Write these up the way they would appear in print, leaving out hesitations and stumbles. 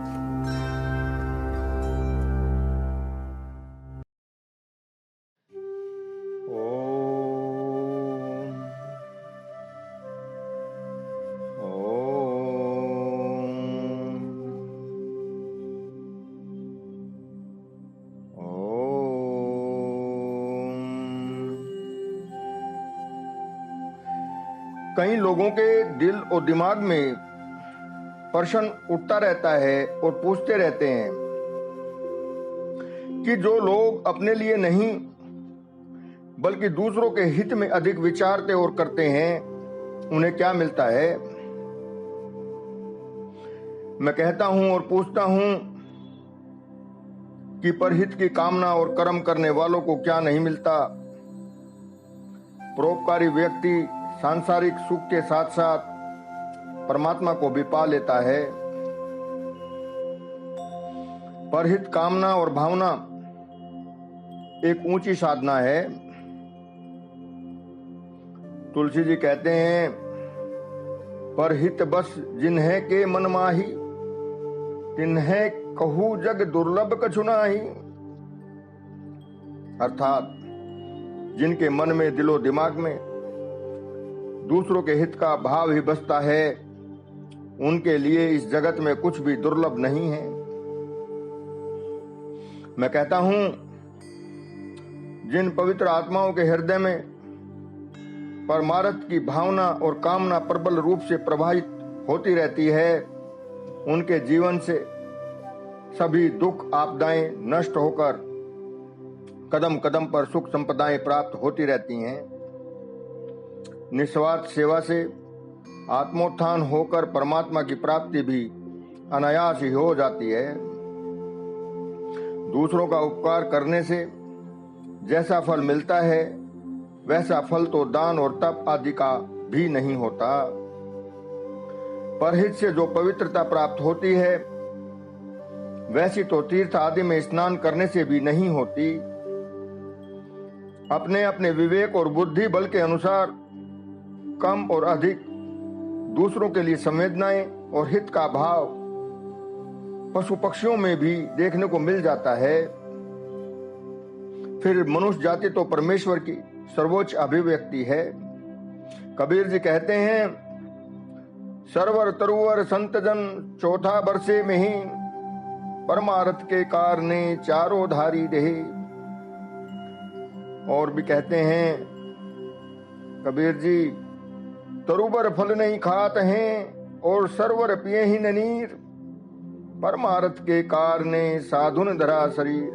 कई लोगों के दिल और दिमाग में प्रश्न उठता रहता है और पूछते रहते हैं कि जो लोग अपने लिए नहीं बल्कि दूसरों के हित में अधिक विचारते और करते हैं, उन्हें क्या मिलता है। मैं कहता हूं और पूछता हूं कि परहित की कामना और कर्म करने वालों को क्या नहीं मिलता। परोपकारी व्यक्ति सांसारिक सुख के साथ साथ परमात्मा को भी पा लेता है। परहित कामना और भावना एक ऊंची साधना है। तुलसी जी कहते हैं, परहित बस जिन्हें के मन माही, तिन्हें कहू जग दुर्लभ कछु नाही। अर्थात जिनके मन में दिलो दिमाग में दूसरों के हित का भाव ही बसता है, उनके लिए इस जगत में कुछ भी दुर्लभ नहीं है। मैं कहता हूं, जिन पवित्र आत्माओं के हृदय में परमार्थ की भावना और कामना प्रबल रूप से प्रवाहित होती रहती है, उनके जीवन से सभी दुख आपदाएं नष्ट होकर कदम कदम पर सुख संपदाएं प्राप्त होती रहती हैं। निस्वार्थ सेवा से आत्मोत्थान होकर परमात्मा की प्राप्ति भी अनायास ही हो जाती है। दूसरों का उपकार करने से जैसा फल मिलता है, वैसा फल तो दान और तप आदि का भी नहीं होता। परहित से जो पवित्रता प्राप्त होती है, वैसी तो तीर्थ आदि में स्नान करने से भी नहीं होती। अपने अपने विवेक और बुद्धि बल के अनुसार कम और अधिक दूसरों के लिए संवेदनाएं और हित का भाव पशु पक्षियों में भी देखने को मिल जाता है। फिर मनुष्य जाति तो परमेश्वर की सर्वोच्च अभिव्यक्ति है। कबीर जी कहते हैं, सरवर तरुवर संत जन चौथा बरसे में ही, परमार्थ के कारणे चारों धारी देहे। और भी कहते हैं कबीर जी, तरुबर फल नहीं खात हैं और सरवर पिए ही नीर, परमार्थ के कारणे साधुन धरा शरीर।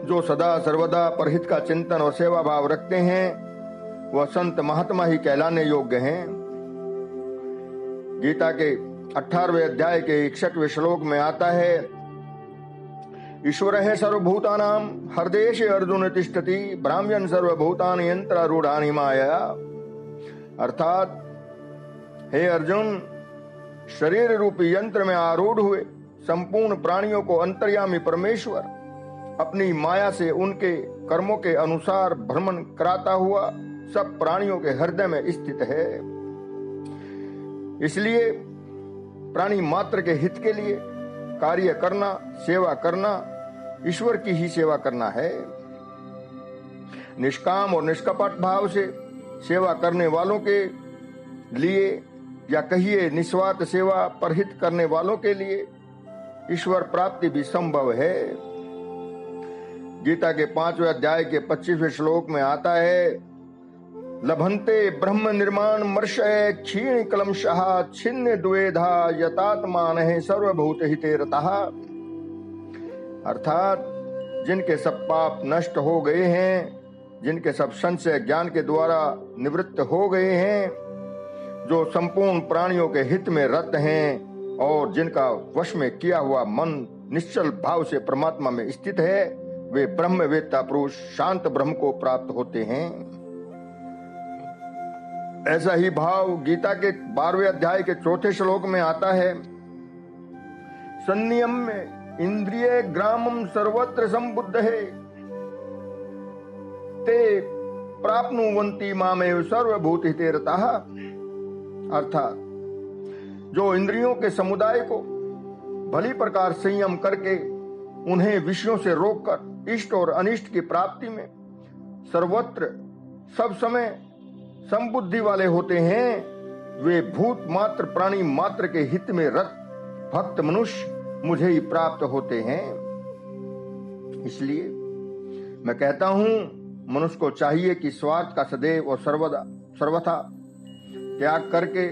जो सदा सर्वदा परहित का चिंतन और सेवा भाव रखते हैं, वह संत महात्मा ही कहलाने योग्य हैं। गीता के 18वें अध्याय के 61वें श्लोक में आता है, ईश्वर है सर्वभूतानां हृदयेषु अर्जुन तिष्ठति, ब्राह्मण सर्वभूतानि यंत्रारूढ़ानि माया। अर्थात, हे अर्जुन, शरीर रूपी यंत्र में आरूढ़ हुए संपूर्ण प्राणियों को अंतर्यामी परमेश्वर अपनी माया से उनके कर्मों के अनुसार भ्रमण कराता हुआ सब प्राणियों के हृदय में स्थित है। इसलिए प्राणी मात्र के हित के लिए कार्य करना, सेवा करना, ईश्वर की ही सेवा करना है। निष्काम और निष्कपट भाव से सेवा करने वालों के लिए, या कहिए निस्वार्थ सेवा परहित करने वालों के लिए, ईश्वर प्राप्ति भी संभव है। गीता के 5वें अध्याय के 25वें श्लोक में आता है, लभन्ते ब्रह्म निर्माण मर्षय क्षीण कलमशः छिन्न द्वेधा यतात्मान सर्वभूत हिते रतः। अर्थात, जिनके सब पाप नष्ट हो गए हैं, जिनके सब संशय ज्ञान के द्वारा निवृत्त हो गए हैं, जो संपूर्ण प्राणियों के हित में रत हैं और जिनका वश में किया हुआ मन निश्चल भाव से परमात्मा में स्थित है, वे ब्रह्मवेत्ता पुरुष शांत ब्रह्म को प्राप्त होते हैं। ऐसा ही भाव गीता के 12वें अध्याय के 4थे श्लोक में आता है, संयम्य इंद्रिय ग्रामम सर्वत्र संबुद्ध है, ते प्राप्नुवन्ति मामेव सर्वभूत हिते रतः। अर्थात, जो इंद्रियों के समुदाय को भली प्रकार संयम करके उन्हें विषयों से रोककर इष्ट और अनिष्ट की प्राप्ति में सर्वत्र सब समय समबुद्धि वाले होते हैं, वे भूत मात्र प्राणी मात्र के हित में रत भक्त मनुष्य मुझे ही प्राप्त होते हैं। इसलिए मैं कहता हूं, मनुष्य को चाहिए कि स्वार्थ का सदैव और सर्वथा त्याग करके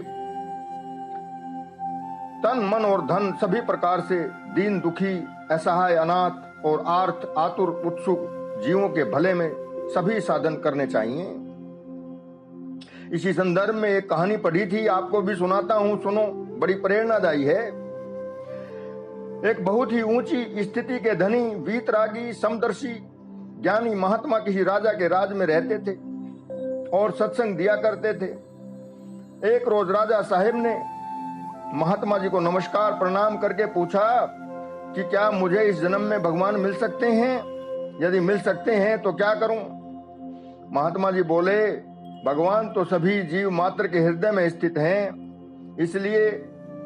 तन मन और धन सभी प्रकार से दीन दुखी असहाय अनाथ और आर्थ आतुर उत्सुक जीवों के भले में सभी साधन करने चाहिए। इसी संदर्भ में एक कहानी पढ़ी थी, आपको भी सुनाता हूं, सुनो, बड़ी प्रेरणादायी है। एक बहुत ही ऊंची स्थिति के धनी वीतरागी समदर्शी ज्ञानी महात्मा किसी राजा के राज में रहते थे और सत्संग दिया करते थे। एक रोज राजा साहेब ने महात्मा जी को नमस्कार प्रणाम करके पूछा कि क्या मुझे इस जन्म में भगवान मिल सकते हैं? यदि मिल सकते हैं तो क्या करूं? महात्मा जी बोले, भगवान तो सभी जीव मात्र के हृदय में स्थित हैं, इसलिए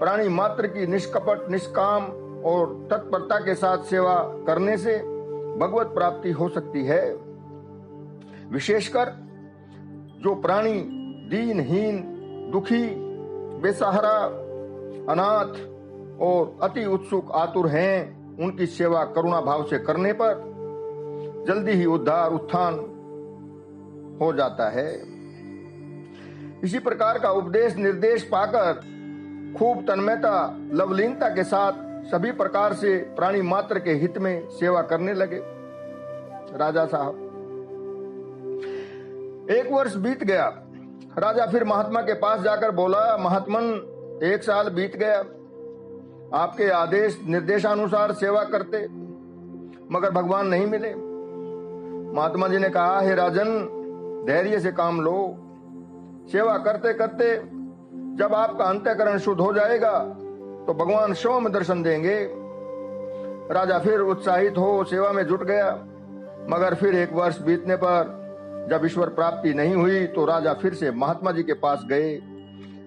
प्राणी मात्र की निष्कपट निष्काम और तत्परता के साथ सेवा करने से भगवत प्राप्ति हो सकती है। विशेषकर जो प्राणी दीनहीन दुखी बेसहारा अनाथ और अति उत्सुक आतुर हैं, उनकी सेवा करुणा भाव से करने पर जल्दी ही उद्धार उत्थान हो जाता है। इसी प्रकार का उपदेश निर्देश पाकर खूब तन्मयता लवलीनता के साथ सभी प्रकार से प्राणी मात्र के हित में सेवा करने लगे राजा साहब। एक वर्ष बीत गया। राजा फिर महात्मा के पास जाकर बोला, महात्मन, 1 साल बीत गया, आपके आदेश निर्देशानुसार सेवा करते मगर भगवान नहीं मिले। महात्मा जी ने कहा, हे राजन, धैर्य से काम लो। सेवा करते करते जब आपका अंतःकरण शुद्ध हो जाएगा तो भगवान स्वयं दर्शन देंगे। राजा फिर उत्साहित हो सेवा में जुट गया, मगर फिर 1 वर्ष बीतने पर जब ईश्वर प्राप्ति नहीं हुई तो राजा फिर से महात्मा जी के पास गए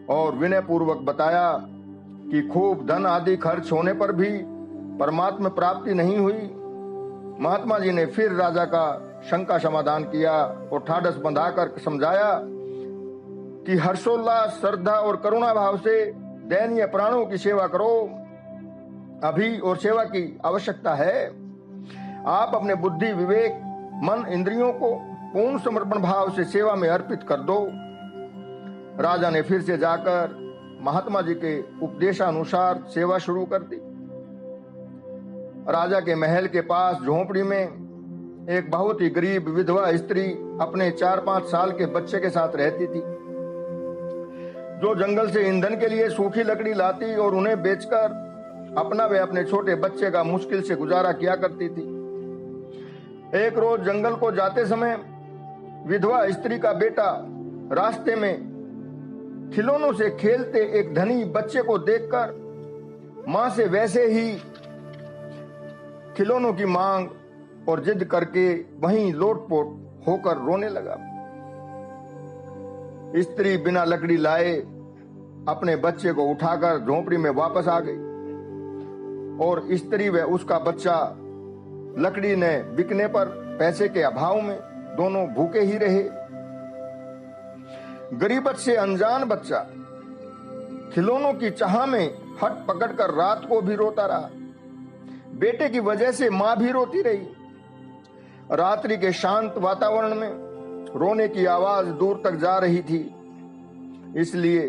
और विनय पूर्वक बताया कि खूब धन आदि खर्च होने पर भी परमात्मा प्राप्ति नहीं हुई। महात्मा जी ने फिर राजा का शंका समाधान किया और ठाडस बंधाकर समझाया कि हर्षोल्लास श्रद्धा और करुणा भाव से दयनीय प्राणों की सेवा करो। अभी और सेवा की आवश्यकता है। आप अपने बुद्धि विवेक मन इंद्रियों को पूर्ण समर्पण भाव से सेवा में अर्पित कर दो। राजा ने फिर से जाकर महात्मा जी के उपदेशानुसार सेवा शुरू कर दी। राजा के महल के पास झोपड़ी में एक बहुत ही गरीब विधवा स्त्री अपने 4-5 साल के बच्चे के साथ रहती थी, जो जंगल से ईंधन के लिए सूखी लकड़ी लाती और उन्हें बेचकर अपना व अपने छोटे बच्चे का मुश्किल से गुजारा किया करती थी। एक रोज जंगल को जाते समय विधवा स्त्री का बेटा रास्ते में खिलौनों से खेलते एक धनी बच्चे को देखकर मां से वैसे ही खिलौनों की मांग और जिद करके वहीं लोटपोट होकर रोने लगा। स्त्री बिना लकड़ी लाए अपने बच्चे को उठाकर झोपड़ी में वापस आ गई और स्त्री व उसका बच्चा लकड़ी ने बिकने पर पैसे के अभाव में दोनों भूखे ही रहे। गरीबत से अनजान बच्चा खिलौनों की चाह में हट पकड़कर रात को भी रोता रहा। बेटे की वजह से मां भी रोती रही। रात्रि के शांत वातावरण में रोने की आवाज दूर तक जा रही थी, इसलिए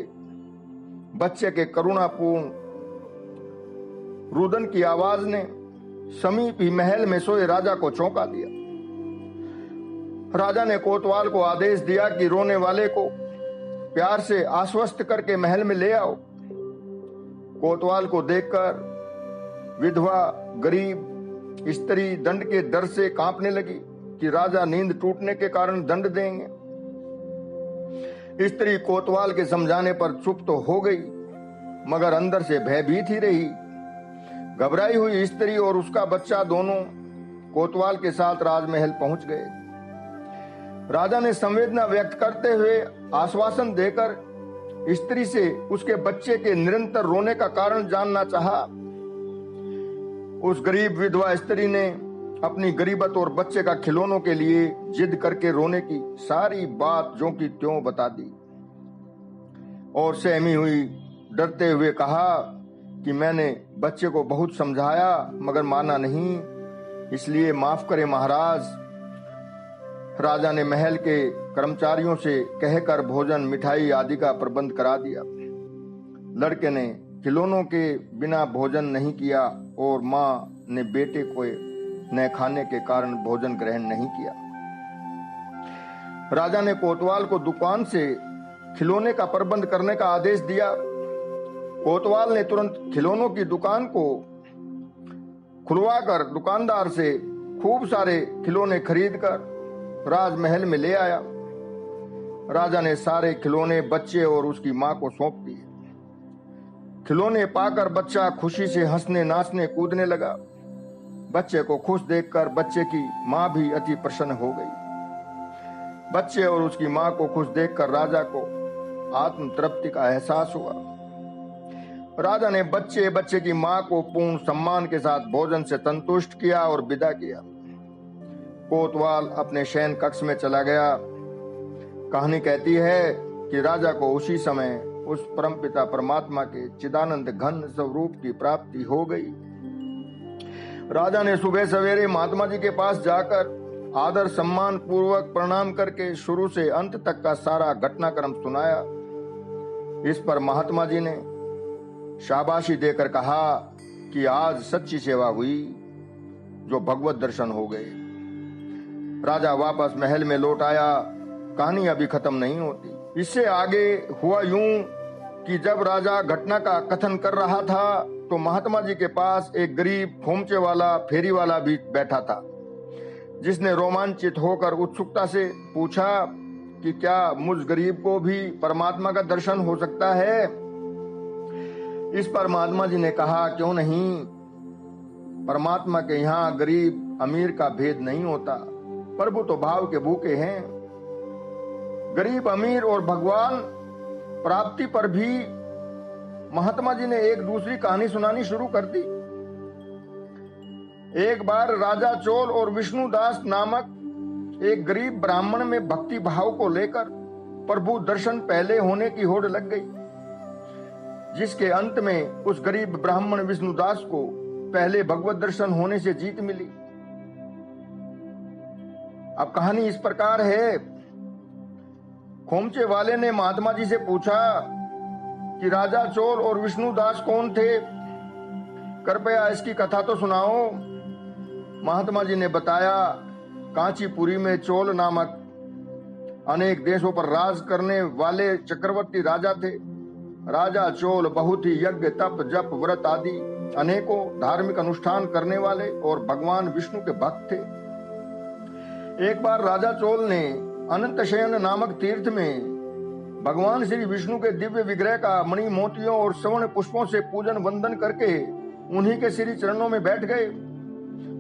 बच्चे के करुणापूर्ण रुदन की आवाज ने समीप ही महल में सोए राजा को चौंका दिया। राजा ने कोतवाल को आदेश दिया कि रोने वाले को प्यार से आश्वस्त करके महल में ले आओ। कोतवाल को देखकर विधवा गरीब स्त्री दंड के डर से कांपने लगी कि राजा नींद टूटने के कारण दंड देंगे। स्त्री कोतवाल के समझाने पर चुप तो हो गई, मगर अंदर से भयभीत ही रही। घबराई हुई स्त्री और उसका बच्चा दोनों कोतवाल के साथ राजमहल पहुंच गए। राजा ने संवेदना व्यक्त करते हुए आश्वासन देकर स्त्री से उसके बच्चे के निरंतर रोने का कारण जानना चाहा। उस गरीब विधवा स्त्री ने अपनी गरीबत और बच्चे का खिलौनों के लिए जिद करके रोने की सारी बात ज्यों की त्यों बता दी और सहमी हुई डरते हुए कहा कि मैंने बच्चे को बहुत समझाया मगर माना नहीं, इसलिए माफ करें महाराज। राजा ने महल के कर्मचारियों से कहकर भोजन मिठाई आदि का प्रबंध करा दिया। लड़के ने खिलौनों के बिना भोजन नहीं किया और माँ ने बेटे को न खाने के कारण भोजन ग्रहण नहीं किया। राजा ने कोतवाल को दुकान से खिलौने का प्रबंध करने का आदेश दिया। कोतवाल ने तुरंत खिलौनों की दुकान को खुलवाकर दुकानदार से खूब सारे खिलौने खरीदकर राजमहल में ले आया। राजा ने सारे खिलौने बच्चे और उसकी मां को सौंप दिए। खिलौने पाकर बच्चा खुशी से हंसने नाचने कूदने लगा। बच्चे को खुश देखकर बच्चे की मां भी अति प्रसन्न हो गई। बच्चे और उसकी मां को खुश देखकर राजा को आत्म तृप्ति का एहसास हुआ। राजा ने बच्चे की मां को पूर्ण सम्मान के साथ भोजन से संतुष्ट किया और विदा किया। कोतवाल अपने शयन कक्ष में चला गया। कहानी कहती है कि राजा को उसी समय उस परमपिता परमात्मा के चिदानंद घन स्वरूप की प्राप्ति हो गई। राजा ने सुबह सवेरे महात्मा जी के पास जाकर आदर सम्मान पूर्वक प्रणाम करके शुरू से अंत तक का सारा घटनाक्रम सुनाया। इस पर महात्मा जी ने शाबाशी देकर कहा कि आज सच्ची सेवा हुई, जो भगवत दर्शन हो गए। राजा वापस महल में लौट आया। कहानी अभी खत्म नहीं होती। इससे आगे हुआ यूं कि जब राजा घटना का कथन कर रहा था तो महात्मा जी के पास एक गरीब खोमचे वाला फेरी वाला भी बैठा था, जिसने रोमांचित होकर उत्सुकता से पूछा कि क्या मुझ गरीब को भी परमात्मा का दर्शन हो सकता है। इस पर महात्मा जी ने कहा, क्यों नहीं, परमात्मा के यहाँ गरीब अमीर का भेद नहीं होता। प्रभु तो भाव के भूखे हैं। गरीब अमीर और भगवान प्राप्ति पर भी महात्मा जी ने एक दूसरी कहानी सुनानी शुरू कर दी। एक बार राजा चोल और विष्णुदास नामक एक गरीब ब्राह्मण में भक्ति भाव को लेकर प्रभु दर्शन पहले होने की होड़ लग गई, जिसके अंत में उस गरीब ब्राह्मण विष्णुदास को पहले भगवत दर्शन होने से जीत मिली। अब कहानी इस प्रकार है। खोमचे वाले ने महात्मा जी से पूछा कि राजा चोल और विष्णुदास कौन थे, कृपया इसकी कथा तो सुनाओ। महात्मा जी ने बताया, कांचीपुरी में चोल नामक अनेक देशों पर राज करने वाले चक्रवर्ती राजा थे। राजा चोल बहुत ही यज्ञ तप जप व्रत आदि अनेकों धार्मिक अनुष्ठान करने वाले और भगवान विष्णु के भक्त थे। एक बार राजा चोल ने अनंत शयन नामक तीर्थ में भगवान श्री विष्णु के दिव्य विग्रह का मणि मोतियों और स्वर्ण पुष्पों से पूजन वंदन करके उन्हीं के श्री चरणों में बैठ गए।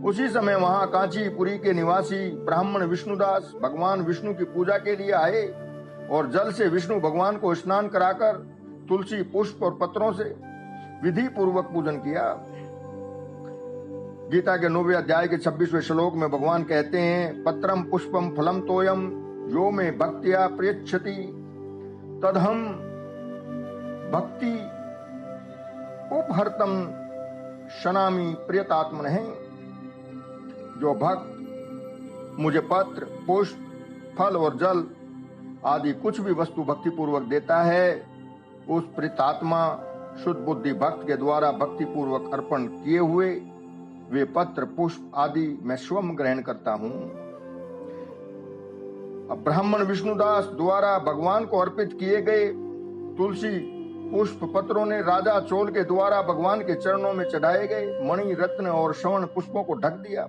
उसी समय वहां कांचीपुरी के निवासी ब्राह्मण विष्णुदास भगवान विष्णु की पूजा के लिए आए और जल से विष्णु भगवान को स्नान कराकर तुलसी पुष्प और पत्रों से विधि पूर्वक पूजन किया। गीता के 9वें अध्याय के 26वें श्लोक में भगवान कहते हैं, पत्रम पुष्पम फलम तोयम यो में भक्तिया प्रेक्षति तदहम भक्ति उपहर्तम शनामी प्रियतात्मन है। जो भक्त मुझे पत्र पुष्प फल और जल आदि कुछ भी वस्तु भक्ति पूर्वक देता है, उस प्रियतात्मा शुद्ध बुद्धि भक्त के द्वारा भक्ति पूर्वक अर्पण किए हुए वे पत्र पुष्प आदि मैं स्वयं ग्रहण करता हूं। अब ब्राह्मण विष्णुदास द्वारा भगवान को अर्पित किए गए तुलसी पुष्प पत्रों ने राजा चोल के द्वारा भगवान के चरणों में चढ़ाए गए मणि रत्न और स्वर्ण पुष्पों को ढक दिया।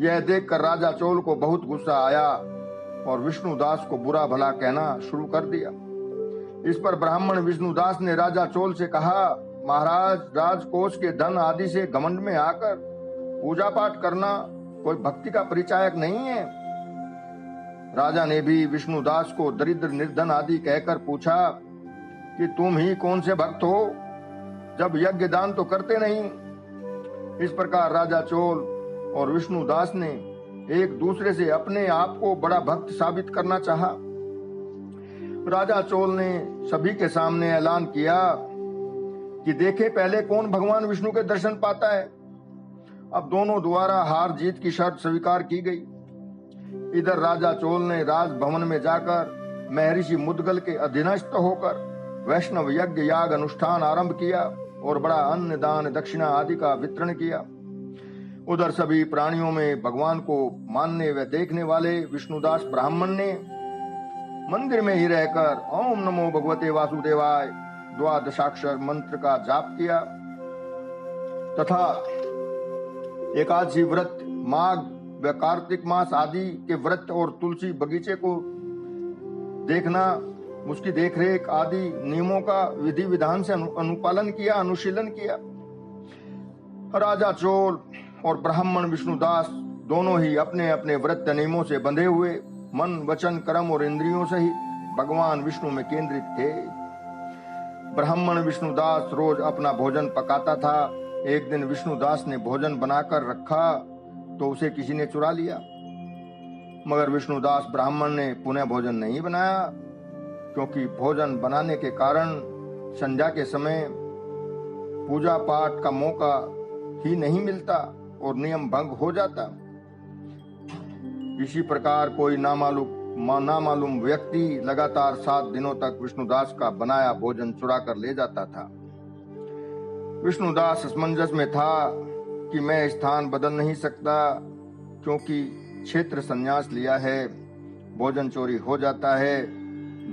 यह देखकर राजा चोल को बहुत गुस्सा आया और विष्णुदास को बुरा भला कहना शुरू कर दिया। इस पर ब्राह्मण विष्णुदास ने राजा चोल से कहा, महाराज, राजकोष के धन आदि से घमंड में आकर पूजा पाठ करना कोई भक्ति का परिचायक नहीं है। राजा ने भी विष्णुदास को दरिद्र निर्धन आदि कहकर पूछा कि तुम ही कौन से भक्त हो, जब यज्ञ दान तो करते नहीं। इस प्रकार राजा चोल और विष्णुदास ने एक दूसरे से अपने आप को बड़ा भक्त साबित करना चाहा। राजा चोल ने सभी के सामने ऐलान किया कि देखे पहले कौन भगवान विष्णु के दर्शन पाता है। अब दोनों द्वारा हार जीत की शर्त स्वीकार की गई। इधर राजा चोल ने राजभवन में जाकर महर्षि मुद्गल के अधीनस्थ होकर वैष्णव यज्ञ याग अनुष्ठान आरंभ किया और बड़ा अन्न दान दक्षिणा आदि का वितरण किया। उधर सभी प्राणियों में भगवान को मानने व देखने वाले विष्णुदास ब्राह्मण ने मंदिर में ही रहकर ओम नमो भगवते वासुदेवाय द्वादशाक्षर मंत्र का जाप किया तथा एकादशी व्रत, माघ व कार्तिक मास आदि के व्रत और तुलसी बगीचे को देखना, उसकी देखरेख आदि नियमों का विधि विधान से अनुपालन किया, अनुशीलन किया। राजा चोल और ब्राह्मण विष्णुदास दोनों ही अपने अपने व्रत नियमों से बंधे हुए मन वचन कर्म और इंद्रियों सहित भगवान विष्णु में केंद्रित थे। ब्राह्मण विष्णुदास रोज अपना भोजन पकाता था। एक दिन विष्णुदास ने भोजन बनाकर रखा तो उसे किसी ने चुरा लिया, मगर विष्णुदास ब्राह्मण ने पुनः भोजन नहीं बनाया, क्योंकि भोजन बनाने के कारण संध्या के समय पूजा पाठ का मौका ही नहीं मिलता और नियम भंग हो जाता। इसी प्रकार कोई नामालूम व्यक्ति लगातार 7 दिनों तक विष्णुदास का बनाया भोजन चुरा कर ले जाता था। विष्णुदास असमंजस में था कि मैं स्थान बदल नहीं सकता, क्योंकि क्षेत्र संन्यास लिया है, भोजन चोरी हो जाता है।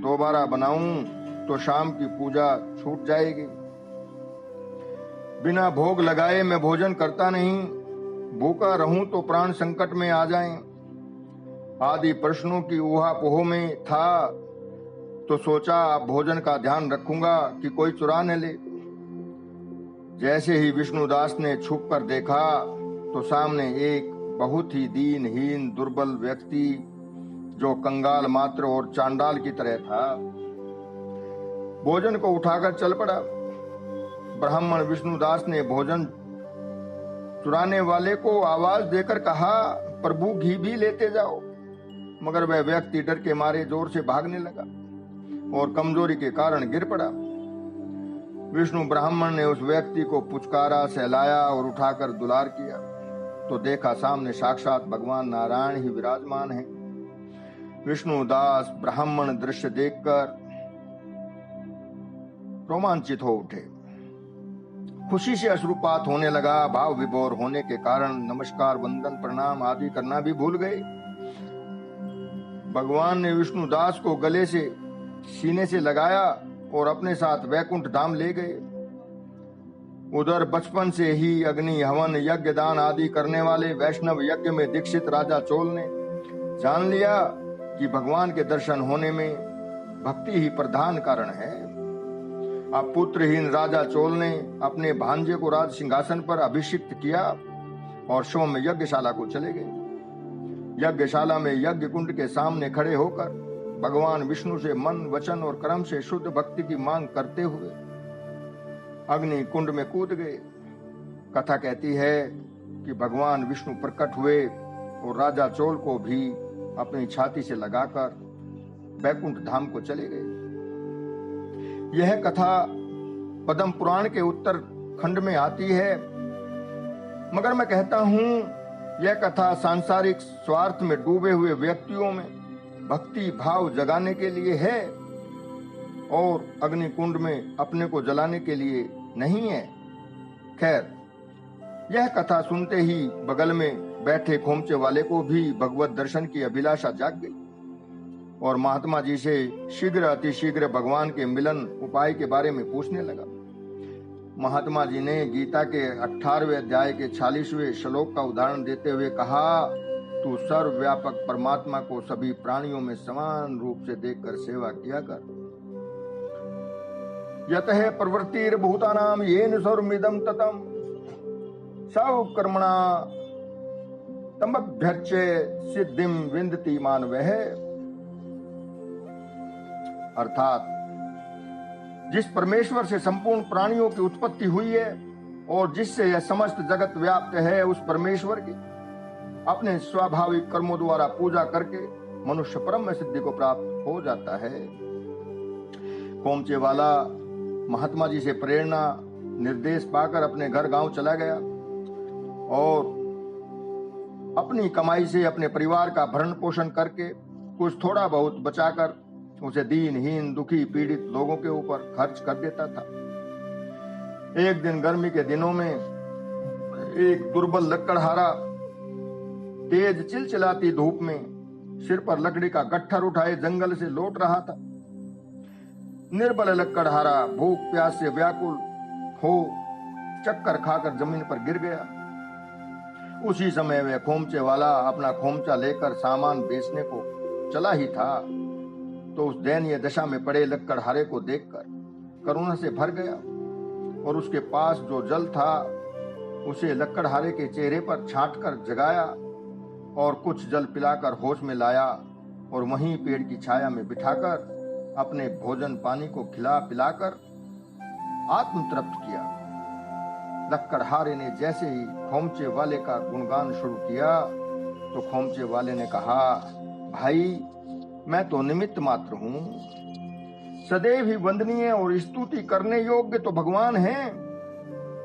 दोबारा बनाऊं तो शाम की पूजा छूट जाएगी। बिना भोग लगाए मैं भोजन करता नहीं, भूखा रहूं तो प्राण संकट में आ जाएं। आदि प्रश्नों की ऊहापोह में था तो सोचा भोजन का ध्यान रखूंगा कि कोई चुरा न ले। जैसे ही विष्णुदास ने छुप कर देखा तो सामने एक बहुत ही दीनहीन दुर्बल व्यक्ति जो कंगाल मात्र और चांडाल की तरह था, भोजन को उठाकर चल पड़ा। ब्राह्मण विष्णुदास ने भोजन चुराने वाले को आवाज देकर कहा, प्रभु घी भी लेते जाओ, मगर वह व्यक्ति डर के मारे जोर से भागने लगा और कमजोरी के कारण गिर पड़ा। विष्णु ब्राह्मण ने उस व्यक्ति को पुचकारा, सहलाया और उठाकर दुलार किया तो देखा सामने साक्षात भगवान नारायण ही विराजमान है। विष्णुदास ब्राह्मण दृश्य देखकर रोमांचित हो उठे, खुशी से अश्रुपात होने लगा। भाव विभोर होने के कारण नमस्कार वंदन प्रणाम आदि करना भी भूल गए। भगवान ने विष्णुदास को गले से सीने से लगाया और अपने साथ वैकुंठ धाम ले गए। उधर बचपन से ही अग्नि हवन यज्ञ दान आदि करने वाले वैष्णव यज्ञ में दीक्षित राजा चोल ने जान लिया कि भगवान के दर्शन होने में भक्ति ही प्रधान कारण है। अब पुत्रहीन राजा चोल ने अपने भांजे को राज सिंहासन पर अभिषिक्त किया और सोम यज्ञशाला को चले गए। यज्ञशाला में यज्ञ कुंड के सामने खड़े होकर भगवान विष्णु से मन वचन और कर्म से शुद्ध भक्ति की मांग करते हुए अग्नि कुंड में कूद गए। कथा कहती है कि भगवान विष्णु प्रकट हुए और राजा चोल को भी अपनी छाती से लगाकर वैकुंठ धाम को चले गए। यह कथा पद्म पुराण के उत्तर खंड में आती है, मगर मैं कहता हूं यह कथा सांसारिक स्वार्थ में डूबे हुए व्यक्तियों में भक्ति भाव जगाने के लिए है और अग्नि कुंड में अपने को जलाने के लिए नहीं है। खैर, यह कथा सुनते ही बगल में बैठे खोमचे वाले को भी भगवत दर्शन की अभिलाषा जाग गई और महात्मा जी से शीघ्र अतिशीघ्र भगवान के मिलन उपाय के बारे में पूछने लगा। महात्मा जी ने गीता के 18वें अध्याय के 46वें श्लोक का उदाहरण देते हुए कहा, तू सर्वव्यापक परमात्मा को सभी प्राणियों में समान रूप से देखकर सेवा किया कर। यतः प्रवृत्तिर भूतानाम येन सर्वमिदं ततम् सब कर्मणा तमभ्यर्च्य सिद्धिम विन्दति मानवः। अर्थात जिस परमेश्वर से संपूर्ण प्राणियों की उत्पत्ति हुई है और जिससे यह समस्त जगत व्याप्त है, उस परमेश्वर की अपने स्वाभाविक कर्मों द्वारा पूजा करके मनुष्य परम सिद्धि को प्राप्त हो जाता है। खोमचे वाला महात्मा जी से प्रेरणा निर्देश पाकर अपने घर गांव चला गया और अपनी कमाई से अपने परिवार का भरण पोषण करके कुछ थोड़ा बहुत बचाकर उसे दीनहीन, दुखी, पीड़ित लोगों के ऊपर खर्च कर देता था। एक दिन गर्मी के दिनों में एक दुर्बल लकड़हारा तेज चिलचिलाती धूप में सिर पर लकड़ी का गट्ठर उठाए जंगल से लौट रहा था। निर्बल लकड़हारा भूख प्यास से व्याकुल हो चक्कर खाकर जमीन पर गिर गया। उसी समय वह खोमचे वाला अपना खोमचा लेकर सामान बेचने को चला ही था तो उस दयनीय दशा में पड़े लकड़हारे को देखकर करुणा से भर गया और उसके पास जो जल था उसे लकड़हारे के चेहरे पर छांटकर जगाया और कुछ जल पिलाकर होश में लाया और वहीं पेड़ की छाया में बिठाकर अपने भोजन पानी को खिला पिलाकर आत्म तृप्त किया। लकड़हारे ने जैसे ही खोमचे वाले का गुणगान शुरू किया तो खोमचे वाले ने कहा, भाई मैं तो निमित्त मात्र हूं, सदैव ही वंदनीय और स्तुति करने योग्य तो भगवान हैं।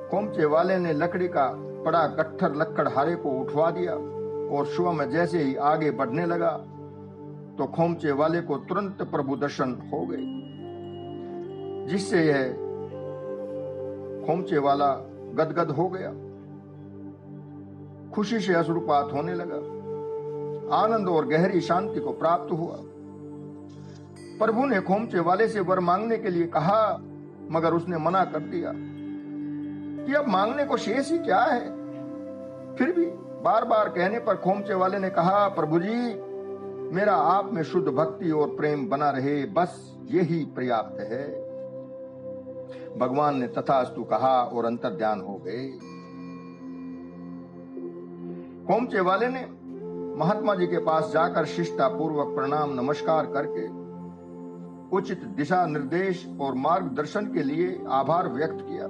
खोमचे वाले ने लकड़ी का बड़ा गट्ठर लकड़हारे को उठवा दिया और सुबह में जैसे ही आगे बढ़ने लगा तो खोमचे वाले को तुरंत प्रभु दर्शन हो गए, जिससे यह खोमचे वाला गदगद हो गया, खुशी से अश्रुपात होने लगा, आनंद और गहरी शांति को प्राप्त हुआ। प्रभु ने खोमचे वाले से वर मांगने के लिए कहा मगर उसने मना कर दिया कि अब मांगने को शेष ही क्या है। फिर भी बार बार कहने पर खोमचे वाले ने कहा, प्रभु जी मेरा आप में शुद्ध भक्ति और प्रेम बना रहे, बस यही पर्याप्त है। भगवान ने तथास्तु कहा और अंतर्ध्यान हो गए। खोमचे वाले ने महात्मा जी के पास जाकर शिष्टा पूर्वक प्रणाम नमस्कार करके उचित दिशा निर्देश और मार्गदर्शन के लिए आभार व्यक्त किया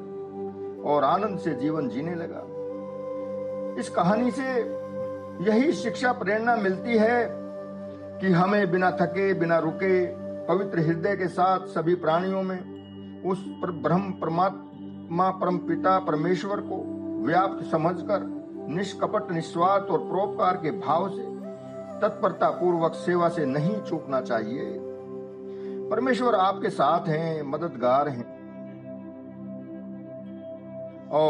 और आनंद से जीवन जीने लगा। इस कहानी से यही शिक्षा प्रेरणा मिलती है कि हमें बिना थके बिना रुके पवित्र हृदय के साथ सभी प्राणियों में उस ब्रह्म परमात्मा परम पिता परमेश्वर को व्याप्त समझकर निष्कपट निस्वार्थ और परोपकार के भाव से तत्परता पूर्वक सेवा से नहीं चूकना चाहिए। परमेश्वर आपके साथ हैं, मददगार हैं। ओ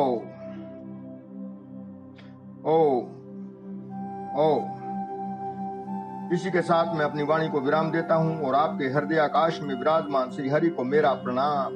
ओ ओ इसी के साथ मैं अपनी वाणी को विराम देता हूं और आपके हृदय आकाश में विराजमान श्री हरि को मेरा प्रणाम।